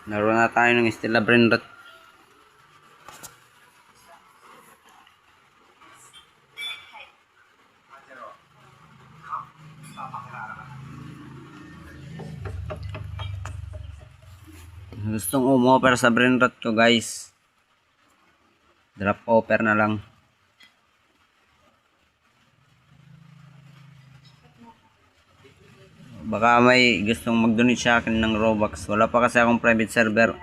Laro na tayo ng Stella Brandot. Gustong umoffer sa Brandot ko, guys. Drop offer na lang. Baka may gustong mag-donate sa akin ng Robux. Wala pa kasi akong private server.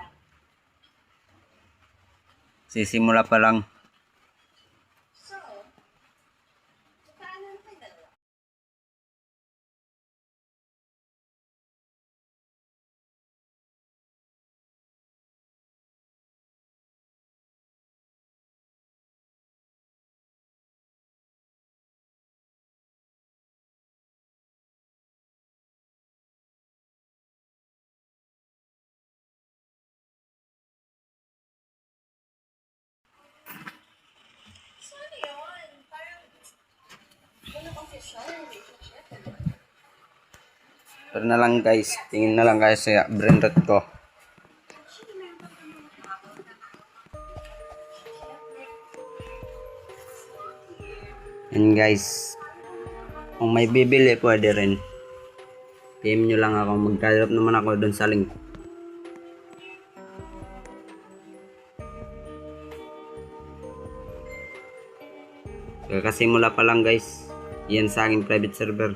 Sisimula pa lang. Pero na lang, guys. Tingin na lang kayo sa Brandot ko. And guys, kung may bibili, pwede rin. PM nyo lang ako. Mag-drop naman ako dun sa link. Kakasimula pa lang, guys. Yan sa aking private server.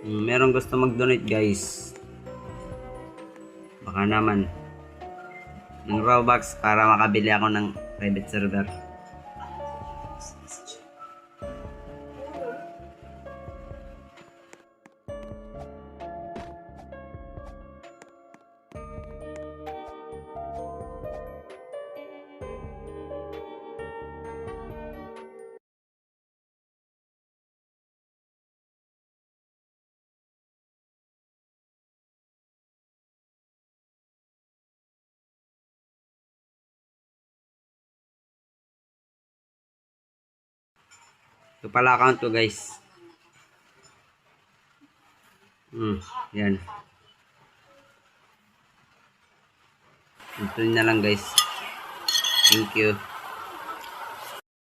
Merong gusto mag-donate, guys. Baka naman ng Robux para makabili ako ng private server. Ito pala account ko, guys. Yan. Ito na lang, guys. Thank you.